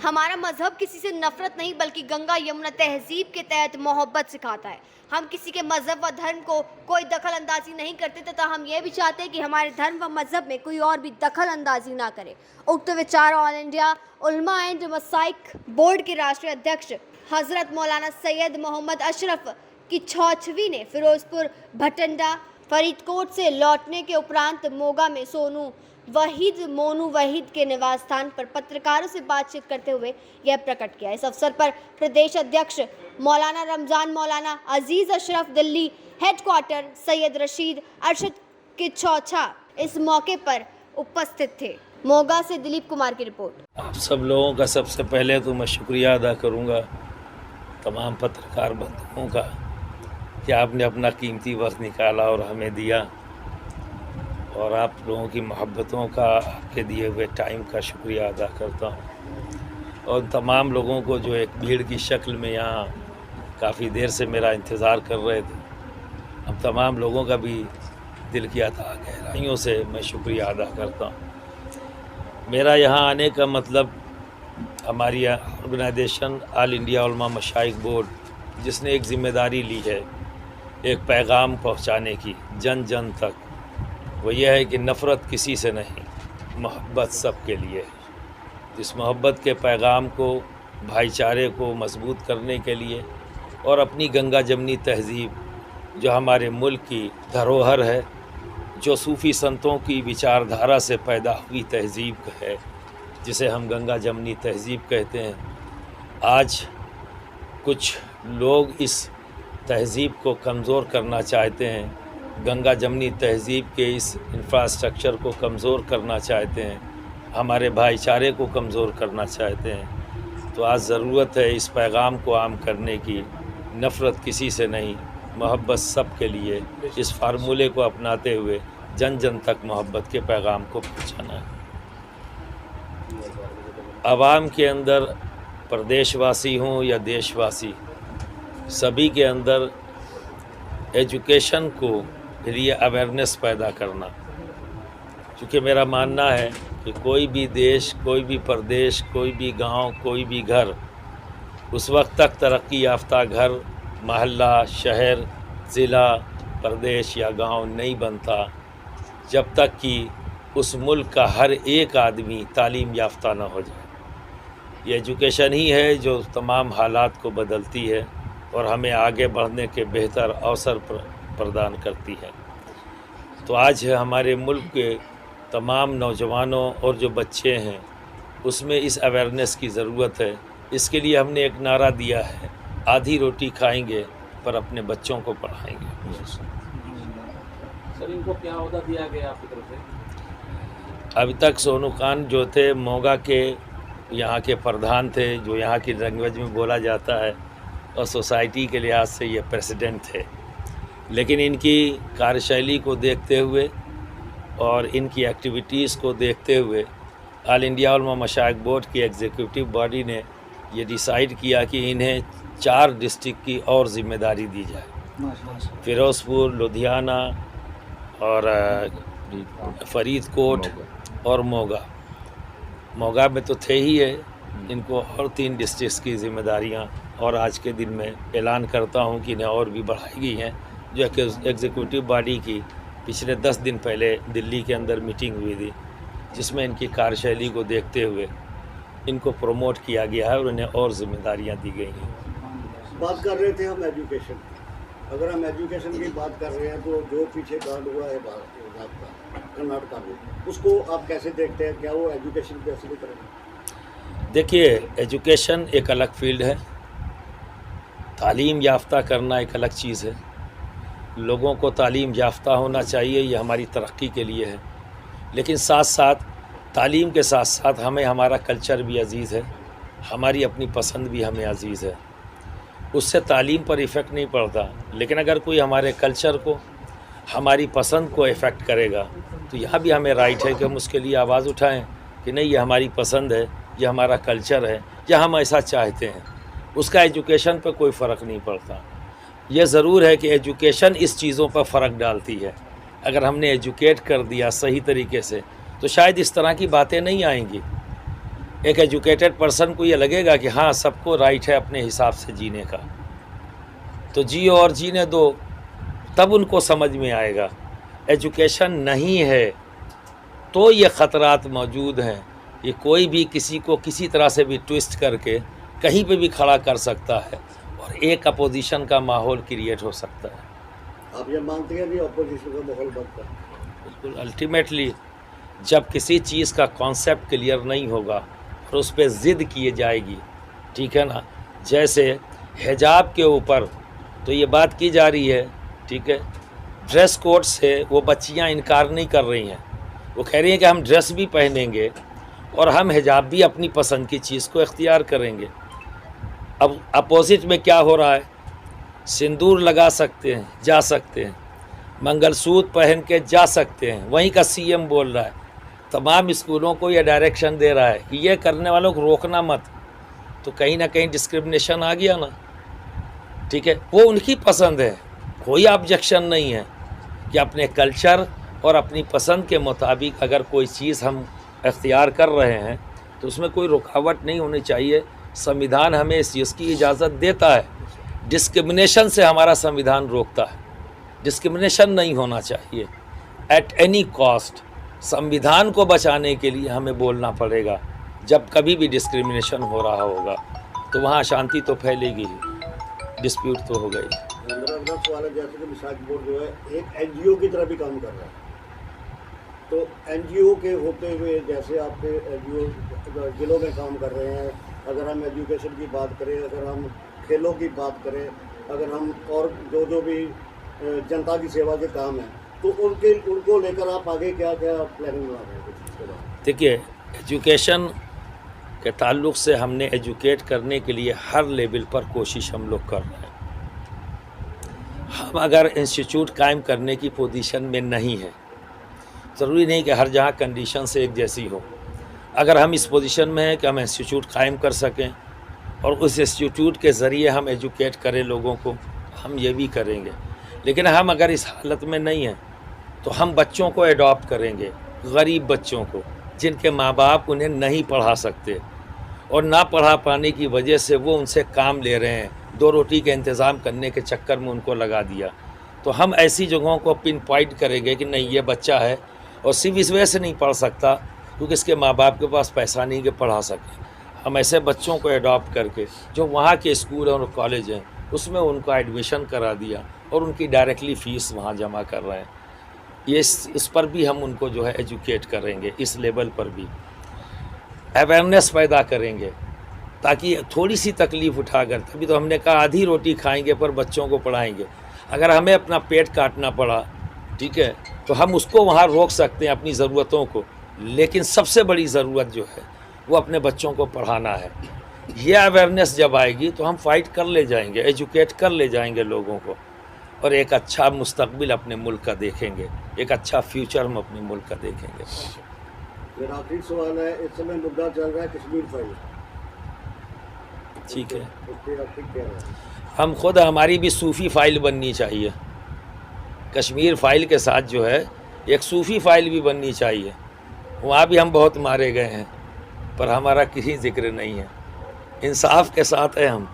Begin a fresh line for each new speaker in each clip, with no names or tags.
हमारा मजहब किसी से नफरत नहीं बल्कि गंगा यमुना तहजीब के तहत मोहब्बत सिखाता है। हम किसी के मजहब व धर्म को कोई दखल अंदाजी नहीं करते तथा हम ये भी चाहते हैं कि हमारे धर्म व मजहब में कोई और भी दखल अंदाजी ना करे। उक्त विचार ऑल इंडिया उलमा एंड मसाइक बोर्ड के राष्ट्रीय अध्यक्ष हजरत मौलाना सैयद मोहम्मद अशरफ की छौछवी ने फिरोजपुर भटंडा फरीदकोट से लौटने के उपरांत मोगा में मोनू वहीद के निवास स्थान पर पत्रकारों से बातचीत करते हुए यह प्रकट किया। इस अवसर पर प्रदेश अध्यक्ष मौलाना रमजान मौलाना अजीज अशरफ, दिल्ली हेडक्वार्टर सैयद रशीद अरशद के चौथा इस मौके पर उपस्थित थे। मोगा से दिलीप कुमार की रिपोर्ट।
आप सब लोगों का सबसे पहले तो मैं शुक्रिया अदा करूंगा तमाम पत्रकार बंधुओं का कि आपने अपना कीमती वक्त निकाला और हमें दिया, और आप लोगों की मोहब्बतों का, आपके दिए हुए टाइम का शुक्रिया अदा करता हूँ। और तमाम लोगों को जो एक भीड़ की शक्ल में यहाँ काफ़ी देर से मेरा इंतज़ार कर रहे थे, हम तमाम लोगों का भी दिल की अता गहराइयों से मैं शुक्रिया अदा करता हूँ। मेरा यहाँ आने का मतलब हमारी ऑर्गेनाइजेशन ऑल इंडिया उलमा मशाइख बोर्ड, जिसने एक ज़िम्मेदारी ली है एक पैगाम पहुँचाने की जन जन तक, वो यह है कि नफ़रत किसी से नहीं, मोहब्बत सब के लिए। इस मोहब्बत के पैगाम को, भाईचारे को मजबूत करने के लिए और अपनी गंगा जमनी तहज़ीब जो हमारे मुल्क की धरोहर है, जो सूफ़ी संतों की विचारधारा से पैदा हुई तहज़ीब है, जिसे हम गंगा जमनी तहज़ीब कहते हैं, आज कुछ लोग इस तहज़ीब को कमज़ोर करना चाहते हैं, गंगा जमनी तहज़ीब के इस इंफ्रास्ट्रक्चर को कमज़ोर करना चाहते हैं, हमारे भाईचारे को कमज़ोर करना चाहते हैं। तो आज ज़रूरत है इस पैगाम को आम करने की, नफ़रत किसी से नहीं, मोहब्बत सब के लिए। इस फार्मूले को अपनाते हुए जन जन तक मोहब्बत के पैगाम को पहुँचाना है। आवाम के अंदर, प्रदेशवासी हों या देशवासी, सभी के अंदर एजुकेशन को लिए अवेयरनेस पैदा करना, क्योंकि मेरा मानना है कि कोई भी देश, कोई भी प्रदेश, कोई भी गांव, कोई भी घर उस वक्त तक तरक्की याफ्ता घर, महल्ला, शहर, ज़िला, प्रदेश या गांव नहीं बनता जब तक कि उस मुल्क का हर एक आदमी तालीम याफ्ता ना हो जाए। ये एजुकेशन ही है जो तमाम हालात को बदलती है और हमें आगे बढ़ने के बेहतर अवसर प्रदान करती है। तो आज हमारे मुल्क के तमाम नौजवानों और जो बच्चे हैं उसमें इस अवेयरनेस की ज़रूरत है। इसके लिए हमने एक नारा दिया है, आधी रोटी खाएंगे पर अपने बच्चों को पढ़ाएंगे।
सर, इनको क्या ओहदा दिया गया आपकी तरफ से?
अभी तक सोनू खान जो थे मोगा के यहाँ के प्रधान थे, जो यहाँ की लैंग्वेज में बोला जाता है, और सोसाइटी के लिहाज से ये प्रेसिडेंट थे। लेकिन इनकी कार्यशैली को देखते हुए और इनकी एक्टिविटीज़ को देखते हुए ऑल इंडिया उलमा मशाइख बोर्ड की एग्जीक्यूटिव बॉडी ने ये डिसाइड किया कि इन्हें 4 डिस्ट्रिक्ट की और ज़िम्मेदारी दी जाए, फिरोजपुर, लुधियाना और फरीदकोट और मोगा में तो थे ही है, इनको और 3 डिस्ट्रिक्ट्स की ज़िम्मेदारियां और आज के दिन में ऐलान करता हूं कि इन्हें और भी बढ़ाई गई हैं। जो एग्जीक्यूटिव बॉडी की पिछले 10 दिन पहले दिल्ली के अंदर मीटिंग हुई थी, जिसमें इनकी कार्यशैली को देखते हुए इनको प्रमोट किया गया है और इन्हें और जिम्मेदारियां दी गई हैं।
बात कर रहे थे हम एजुकेशन, अगर हम एजुकेशन की बात कर रहे हैं तो जो पीछे कांड हुआ है कर्नाटका में, उसको आप कैसे देखते हैं? क्या वो एजुकेशन पे असर करेगा?
देखिए, एजुकेशन एक अलग फील्ड है, तालीम याफ्ता करना एक अलग चीज़ है। लोगों को तालीम याफ्ता होना चाहिए, ये हमारी तरक्की के लिए है। लेकिन साथ साथ तालीम के साथ साथ हमें हमारा कल्चर भी अजीज़ है, हमारी अपनी पसंद भी हमें अजीज़ है। उससे तालीम पर इफ़ेक्ट नहीं पड़ता, लेकिन अगर कोई हमारे कल्चर को, हमारी पसंद को इफ़ेक्ट करेगा तो यहाँ भी हमें राइट है कि हम उसके लिए आवाज़ उठाएं कि नहीं, ये हमारी पसंद है, ये हमारा कल्चर है, या हम ऐसा चाहते हैं। उसका एजुकेशन पर कोई फ़र्क नहीं पड़ता। यह ज़रूर है कि एजुकेशन इस चीज़ों पर फ़र्क डालती है। अगर हमने एजुकेट कर दिया सही तरीके से तो शायद इस तरह की बातें नहीं आएंगी। एक एजुकेटेड पर्सन को ये लगेगा कि हाँ सबको राइट है अपने हिसाब से जीने का, तो जियो और जीने दो, तब उनको समझ में आएगा। एजुकेशन नहीं है तो ये ख़तरात मौजूद हैं। ये कोई भी किसी को किसी तरह से भी ट्विस्ट करके कहीं पे भी खड़ा कर सकता है और एक अपोजिशन का माहौल क्रिएट हो सकता है।
आप ये मानते हैं कि अपोजिशन का माहौल बनता है?
बिल्कुल। अल्टीमेटली जब किसी चीज़ का कॉन्सेप्ट क्लियर नहीं होगा और उस पर ज़िद किए जाएगी, ठीक है ना, जैसे हिजाब के ऊपर तो ये बात की जा रही है, ठीक है, ड्रेस कोड से वो बच्चियां इनकार नहीं कर रही हैं, वो कह रही हैं कि हम ड्रेस भी पहनेंगे और हम हिजाब भी अपनी पसंद की चीज़ को इख्तियार करेंगे। अब अपोजिट में क्या हो रहा है, सिंदूर लगा सकते हैं, जा सकते हैं, मंगलसूत्र पहन के जा सकते हैं, वहीं का सीएम बोल रहा है, तमाम स्कूलों को यह डायरेक्शन दे रहा है कि ये करने वालों को रोकना मत। तो कहीं ना कहीं डिस्क्रिमिनेशन आ गया ना, ठीक है। वो उनकी पसंद है, कोई ऑब्जेक्शन नहीं है कि अपने कल्चर और अपनी पसंद के मुताबिक अगर कोई चीज़ हम इख्तियार कर रहे हैं तो उसमें कोई रुकावट नहीं होनी चाहिए। संविधान हमें इस चीज़ की इजाज़त देता है, डिस्क्रिमिनेशन से हमारा संविधान रोकता है, डिस्क्रिमिनेशन नहीं होना चाहिए एट एनी कॉस्ट। संविधान को बचाने के लिए हमें बोलना पड़ेगा। जब कभी भी डिस्क्रिमिनेशन हो रहा होगा तो वहाँ अशांति तो फैलेगी ही, डिस्प्यूट तो हो गई।
मेरा अगला सवाल है, जैसे कि मिसाज बोर्ड जो है एक एनजीओ की तरह भी काम कर रहा है, तो एनजीओ के होते हुए जैसे आपके एनजीओ जिलों में काम कर रहे हैं, अगर हम एजुकेशन की बात करें, अगर हम खेलों की बात करें, अगर हम और जो भी जनता की सेवा के काम हैं, तो उनको लेकर आप आगे क्या क्या प्लानिंग बना रहे हैं कुछ इसके बाद?
देखिए, एजुकेशन के ताल्लुक़ से हमने एजुकेट करने के लिए हर लेवल पर कोशिश हम लोग कर रहे हैं। हम अगर इंस्टीट्यूट कायम करने की पोजीशन में नहीं है, ज़रूरी नहीं कि हर जहाँ कंडीशन से एक जैसी हो। अगर हम इस पोजीशन में हैं कि हम इंस्टीट्यूट कायम कर सकें और उस इंस्टीट्यूट के ज़रिए हम एजुकेट करें लोगों को, हम ये भी करेंगे। लेकिन हम अगर इस हालत में नहीं हैं तो हम बच्चों को एडॉप्ट करेंगे, गरीब बच्चों को, जिनके माँ बाप उन्हें नहीं पढ़ा सकते और ना पढ़ा पाने की वजह से वो उनसे काम ले रहे हैं, 2 रोटी के इंतज़ाम करने के चक्कर में उनको लगा दिया। तो हम ऐसी जगहों को पिन पॉइंट करेंगे कि नहीं, ये बच्चा है और सिर्फ इस वजह से नहीं पढ़ सकता क्योंकि इसके माँ बाप के पास पैसा नहीं कि पढ़ा सके। हम ऐसे बच्चों को एडॉप्ट करके जो वहाँ के स्कूल और कॉलेज हैं उसमें उनका एडमिशन करा दिया और उनकी डायरेक्टली फ़ीस वहाँ जमा कर रहे हैं। ये इस पर भी हम उनको जो है एजुकेट करेंगे, इस लेवल पर भी अवेयरनेस पैदा करेंगे ताकि थोड़ी सी तकलीफ़ उठाकर, तभी तो हमने कहा आधी रोटी खाएंगे पर बच्चों को पढ़ाएंगे। अगर हमें अपना पेट काटना पड़ा, ठीक है, तो हम उसको वहाँ रोक सकते हैं अपनी ज़रूरतों को, लेकिन सबसे बड़ी ज़रूरत जो है वो अपने बच्चों को पढ़ाना है। ये अवेयरनेस जब आएगी तो हम फाइट कर ले जाएंगे, एजुकेट कर ले जाएंगे लोगों को और एक अच्छा मुस्तकबिल अपने मुल्क का देखेंगे, एक अच्छा फ्यूचर हम अपने मुल्क का देखेंगे।
मेरा आखिरी सवाल है, इस समय मुद्दा चल रहा है कश्मीर फाइल,
ठीक है,
उसके आप ठीक कह रहे हैं।
हम खुद, हमारी भी सूफ़ी फ़ाइल बननी चाहिए। कश्मीर फ़ाइल के साथ जो है एक सूफ़ी फ़ाइल भी बननी चाहिए। वहाँ भी हम बहुत मारे गए हैं पर हमारा किसी ज़िक्र नहीं है। इंसाफ के साथ है हम,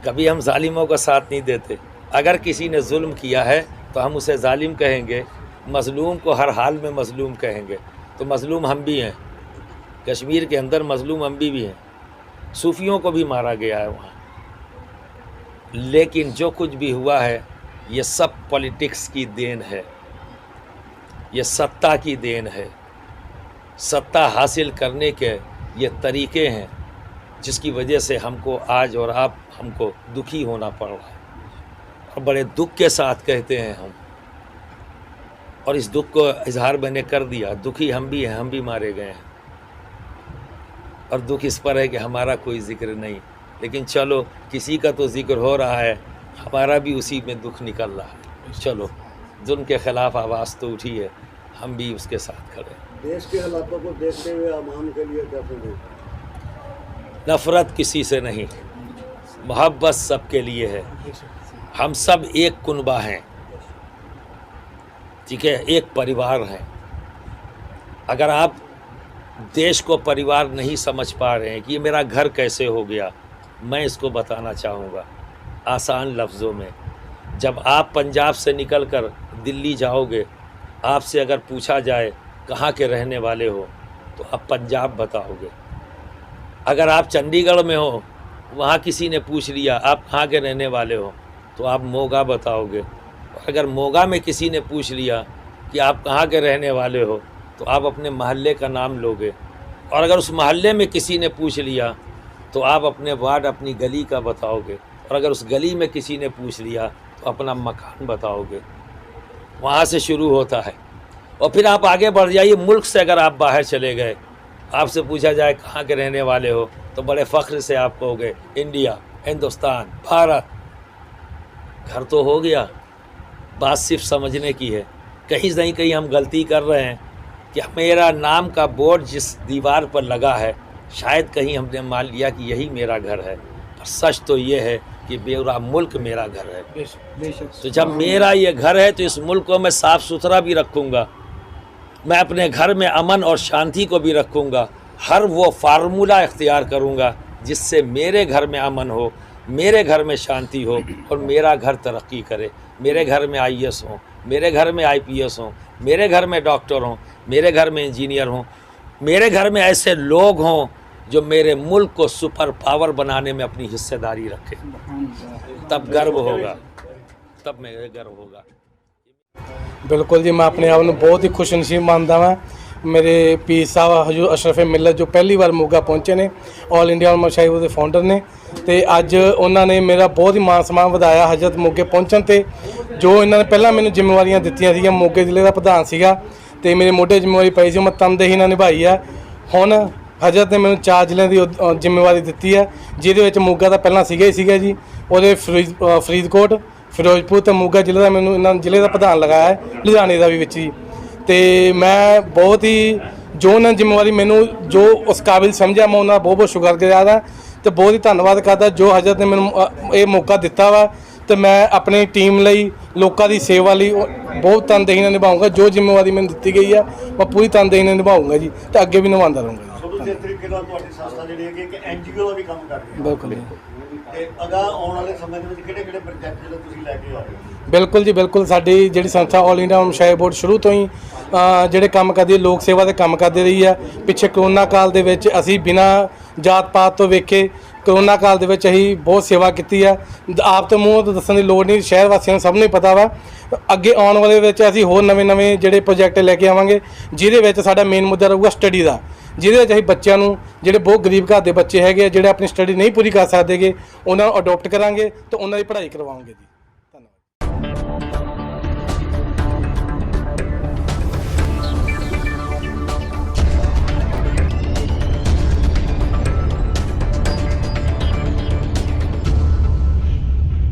कभी हम जालिमों का साथ नहीं देते। अगर किसी ने जुल्म किया है तो हम उसे जालिम कहेंगे, मज़लूम को हर हाल में मज़लूम कहेंगे। तो मज़लूम हम भी हैं, कश्मीर के अंदर मज़लूम हम भी हैं। सूफ़ियों को भी मारा गया है वहाँ, लेकिन जो कुछ भी हुआ है ये सब पॉलिटिक्स की देन है, ये सत्ता की देन है। सत्ता हासिल करने के ये तरीक़े हैं जिसकी वजह से हमको आज और आप हमको दुखी होना पड़ रहा है और बड़े दुख के साथ कहते हैं हम, और इस दुख को इजहार मैंने कर दिया। दुखी हम भी हैं, हम भी मारे गए हैं और दुख इस पर है कि हमारा कोई ज़िक्र नहीं। लेकिन चलो, किसी का तो ज़िक्र हो रहा है, हमारा भी उसी में दुख निकल रहा है। चलो, जुल्म के ख़िलाफ़ आवाज़ तो उठी है, हम भी उसके साथ खड़े हैं।
देश के हालातों को देखते हुए आवाम के लिए क्या संदेश?
नफ़रत किसी से नहीं, मोहब्बत सबके लिए है। हम सब एक कुनबा हैं, ठीक है, एक परिवार हैं। अगर आप देश को परिवार नहीं समझ पा रहे हैं कि ये मेरा घर कैसे हो गया। मैं इसको बताना चाहूँगा आसान लफ्ज़ों में। जब आप पंजाब से निकलकर दिल्ली जाओगे, आपसे अगर पूछा जाए कहाँ के रहने वाले हो तो आप पंजाब बताओगे। अगर आप चंडीगढ़ में हो, वहाँ किसी ने पूछ लिया आप कहाँ के रहने वाले हो तो आप मोगा बताओगे। और अगर मोगा में किसी ने पूछ लिया कि आप कहाँ के रहने वाले हो तो आप अपने महल्ले का नाम लोगे। और अगर उस महल्ले में किसी ने पूछ लिया तो आप अपने वार्ड, अपनी गली का बताओगे। और अगर उस गली में किसी ने पूछ लिया तो अपना मकान बताओगे। वहाँ से शुरू होता है और फिर आप आगे बढ़ जाइए। मुल्क से अगर आप बाहर चले गए, आपसे पूछा जाए कहाँ के रहने वाले हो तो बड़े फ़ख्र से आप कहोगे इंडिया, हिंदुस्तान, भारत। घर तो हो गया, बात सिर्फ समझने की है। कहीं नहीं कहीं हम गलती कर रहे हैं कि मेरा नाम का बोर्ड जिस दीवार पर लगा है, शायद कहीं हमने मान लिया कि यही मेरा घर है। पर सच तो ये है कि पूरा मुल्क मेरा घर है। तो जब मेरा ये घर है तो इस मुल्क को मैं साफ़ सुथरा भी रखूँगा। मैं अपने घर में अमन और शांति को भी रखूँगा। हर वो फार्मूला इख्तियार करूँगा जिससे मेरे घर में अमन हो, मेरे घर में शांति हो और मेरा घर तरक्की करे। मेरे घर में IAS हो, मेरे घर में IPS हो, मेरे घर में डॉक्टर हों, मेरे घर में इंजीनियर हों, मेरे घर में ऐसे लोग हों जो मेरे मुल्क को सुपर पावर बनाने में अपनी हिस्सेदारी रखें। तब गर्व होगा, तब मेरे गर्व होगा।
बिल्कुल जी, मैं अपने आप ਨੂੰ ਬਹੁਤ ਹੀ ਖੁਸ਼ਨਸੀਬ ਮੰਨਦਾ ਵਾਂ। ਮੇਰੇ ਪੀਰ ਸਾਹਿਬ ਹਜ਼ੂਰ ਅਸ਼ਰਫ ਮਿਲਤ ਜੋ ਪਹਿਲੀ ਵਾਰ ਮੋਗਾ ਪਹੁੰਚੇ ਨੇ, ਆਲ ਇੰਡੀਆ ਉਲਮਾ ਸ਼ਾਹੀਬ ਦੇ ਫਾਊਂਡਰ ਨੇ, ਤੇ ਅੱਜ ਉਹਨਾਂ ਨੇ ਮੇਰਾ ਬਹੁਤ ਹੀ ਮਾਣ ਸਨਮਾਨ ਵਧਾਇਆ ਹਜ਼ਰਤ ਮੋਗੇ ਪਹੁੰਚਣ ਤੇ। ਜੋ ਇਹਨਾਂ ਨੇ ਪਹਿਲਾਂ ਮੈਨੂੰ ਜ਼ਿੰਮੇਵਾਰੀਆਂ ਦਿੱਤੀਆਂ ਸੀਗੀਆਂ, ਮੋਗੇ ਜ਼ਿਲ੍ਹੇ ਦਾ ਪ੍ਰਧਾਨ ਸੀਗਾ ਤੇ ਮੇਰੇ ਮੋਢੇ ਜ਼ਿੰਮੇਵਾਰੀ ਪਈ ਸੀ, ਮੈਂ ਤਨਦੇਹੀ ਨਾਲ ਨਿਭਾਈ ਆ। ਹੁਣ ਹਜ਼ਰਤ ਨੇ ਮੈਨੂੰ 4 ਜ਼ਿਲ੍ਹਿਆਂ ਦੀ ਜ਼ਿੰਮੇਵਾਰੀ ਦਿੱਤੀ ਹੈ, ਜਿਹਦੇ ਵਿੱਚ ਮੋਗਾ ਤਾਂ ਪਹਿਲਾਂ ਸੀਗਾ ਹੀ ਸੀਗਾ ਜੀ। ਉਹਦੇ ਫਰੀਦਕੋਟ, ਫਿਰੋਜ਼ਪੁਰ ਤੇ ਮੋਗਾ ਜ਼ਿਲ੍ਹੇ ਦਾ ਮੈਨੂੰ ਇਹਨਾਂ ਜ਼ਿਲ੍ਹੇ ਦਾ ਪ੍ਰਧਾਨ ਲਗਾਇਆ ਹੈ, ਲੁਧਿਆਣੇ ਦਾ ਵੀ ਵਿੱਚ ਹੀ। ਤੇ ਮੈਂ ਬਹੁਤ ਹੀ ਜੋ ਉਹਨਾਂ ਜ਼ਿੰਮੇਵਾਰੀ ਮੈਨੂੰ ਜੋ ਉਸ ਕਾਬਿਲ ਸਮਝਿਆ, ਮੈਂ ਉਹਨਾਂ ਦਾ ਬਹੁਤ ਬਹੁਤ ਸ਼ੁਕਰਗੁਜ਼ਾਰ ਹਾਂ ਤੇ ਬਹੁਤ ਹੀ ਧੰਨਵਾਦ ਕਰਦਾ ਜੋ ਹਜ਼ਰਤ ਨੇ ਮੈਨੂੰ ਇਹ ਮੌਕਾ ਦਿੱਤਾ ਵਾ। ਤੇ ਮੈਂ ਆਪਣੀ ਟੀਮ ਲਈ, ਲੋਕਾਂ ਦੀ ਸੇਵਾ ਲਈ ਬਹੁਤ ਤਨਦੇਹੀ ਨਾਲ ਨਿਭਾਊਂਗਾ। ਜੋ ਜ਼ਿੰਮੇਵਾਰੀ ਮੈਨੂੰ ਦਿੱਤੀ ਗਈ ਆ ਮੈਂ ਪੂਰੀ ਤਨਦੇਹੀ ਨਾਲ ਨਿਭਾਊਂਗਾ ਜੀ ਤੇ ਅੱਗੇ ਵੀ ਨਿਭਾਉਂਦਾ ਰਹੂੰਗਾ।
ਜਿਸ ਤਰੀਕੇ ਨਾਲ ਤੁਹਾਡੀ ਸੰਸਥਾ ਜਿਹੜੀ ਹੈ ਕਿ NGO ਦਾ ਵੀ ਕੰਮ ਕਰ ਰਹੀ ਹੈ।
ਬਿਲਕੁਲ
ਤੇ ਅਗਾ ਆਉਣ ਵਾਲੇ ਸਮੇਂ ਦੇ ਵਿੱਚ ਕਿਹੜੇ ਪ੍ਰੋਜੈਕਟ ਜਿਹੜੇ ਤੁਸੀਂ ਲੈ ਕੇ ਆ ਰਹੇ ਹੋ?
ਬਿਲਕੁਲ ਜੀ, ਬਿਲਕੁਲ। ਸਾਡੀ ਜਿਹੜੀ ਸੰਸਥਾ ਆਲ ਇੰਡੀਆ ਮਸ਼ਾਇਖ ਬੋਰਡ ਸ਼ੁਰੂ ਤੋਂ ਹੀ ਜਿਹੜੇ ਕੰਮ ਕਰਦੀ ਹੈ, ਲੋਕ ਸੇਵਾ ਦੇ ਕੰਮ ਕਰਦੀ ਰਹੀ ਹੈ। ਪਿੱਛੇ ਕਰੋਨਾ ਕਾਲ ਦੇ ਵਿੱਚ ਅਸੀਂ ਬਿਨਾਂ ਜਾਤ ਪਾਤ ਤੋਂ ਵੇਖੇ ਕਰੋਨਾ ਕਾਲ ਦੇ ਵਿੱਚ ਅਸੀਂ ਬਹੁਤ ਸੇਵਾ ਕੀਤੀ ਹੈ। ਆਪ ਤੋਂ ਮੂੰਹ ਤੋਂ ਦੱਸਣ ਦੀ ਲੋੜ ਨਹੀਂ, ਸ਼ਹਿਰ ਵਾਸੀਆਂ ਨੂੰ ਸਭ ਨੂੰ ਹੀ ਪਤਾ ਵਾ। ਅੱਗੇ ਆਉਣ ਵਾਲੇ ਵਿੱਚ ਅਸੀਂ ਹੋਰ ਨਵੇਂ ਜਿਹੜੇ ਪ੍ਰੋਜੈਕਟ ਲੈ ਕੇ ਆਵਾਂਗੇ, ਜਿਹਦੇ ਵਿੱਚ ਸਾਡਾ ਮੇਨ ਮੁੱਦਾ ਰਹੂਗਾ ਸਟੱਡੀ ਦਾ, ਜਿਹਦੇ ਵਿੱਚ ਅਸੀਂ ਬੱਚਿਆਂ ਨੂੰ ਜਿਹੜੇ ਬਹੁਤ ਗਰੀਬ ਘਰ ਦੇ ਬੱਚੇ ਹੈਗੇ, ਜਿਹੜੇ ਆਪਣੀ ਸਟੱਡੀ ਨਹੀਂ ਪੂਰੀ ਕਰ ਸਕਦੇਗੇ, ਉਹਨਾਂ ਨੂੰ ਅਡੋਪਟ ਕਰਾਂਗੇ ਤੇ ਉਹਨਾਂ ਦੀ ਪੜ੍ਹਾਈ ਕਰਵਾਵਾਂਗੇ ਜੀ। ਧੰਨਵਾਦ।